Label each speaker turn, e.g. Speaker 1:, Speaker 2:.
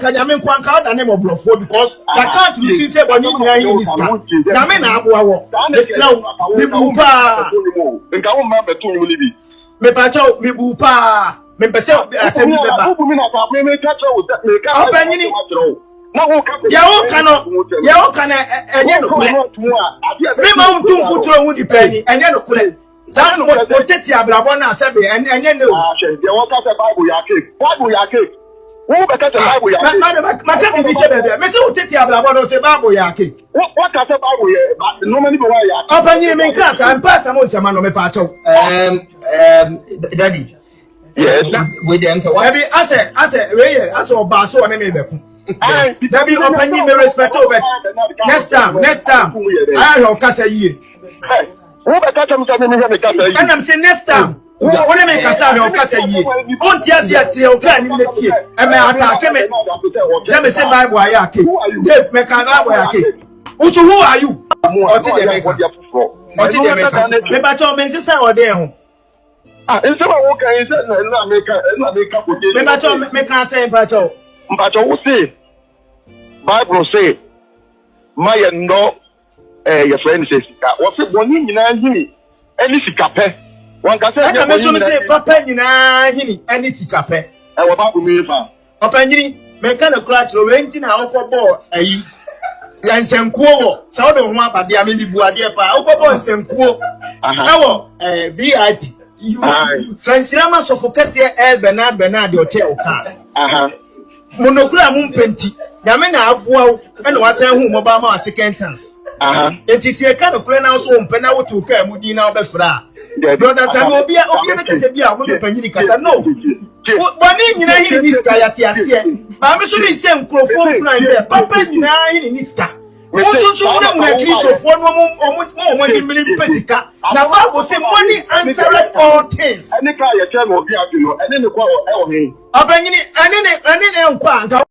Speaker 1: Kanyame Kwanka the name of Blofo because I can't lose say when you in this car. Namena Abuawo. It's now Mibupa. Me pacho Mibupa. Me pese asemi beba. Openini. Ya o kana enye no kule. Me ma untum futuro hu di pani enye no kule. Sa mo tete abrabo na sebe enye no.
Speaker 2: Ya wo ka se Bible ya cake. Who better than Bible?
Speaker 1: Madam, be said, Miss Titi Ablabo say Bible Yaki.
Speaker 2: What can say Bible? But no many people are.
Speaker 1: Open your main class and pass a month, man, me pacho. Daddy.
Speaker 2: Yes.
Speaker 1: With them, so what? I said, I saw Basso and me. Daddy, open your respect over. Next time, I don't cast a year.
Speaker 2: Who better than me?
Speaker 1: And I'm saying next time. When make a sound of Cassie, won't yes yet see okay in the tea. And may attack him. Let me say by Wayaki. Jeff Mekanabayaki. Who are you? Or did they make what did they make? Maybe I told Mrs. or there.
Speaker 2: Instead of walking, maybe
Speaker 1: I told me can't say Pacho.
Speaker 2: Pacho will say, Bible say, my no, your friend says, what's it one in any sikape? One can
Speaker 1: say, Papa, you know, any sikape.
Speaker 2: I will not be
Speaker 1: Papa, me kind of clutch, renting our ball, and some cool. So don't want, but they are maybe Buadia, Okobo, and some cool. Our VIP. Francirama Sophocasia El Bernard, your tail car. Monocula Mumpenti. Yamena Abuao, and was a whom Obama a second chance. It is a kind of plan also, Penawo to care, Mudina Befra. Brothers, I will be a Panica. No. One in this guy at Yasia. I'm sure the same Crawford price, Papa in this car. Also, so one more in million Pesica. Now, I will say money answered all things.
Speaker 2: And the car, your child will be up, and then the call,
Speaker 1: and then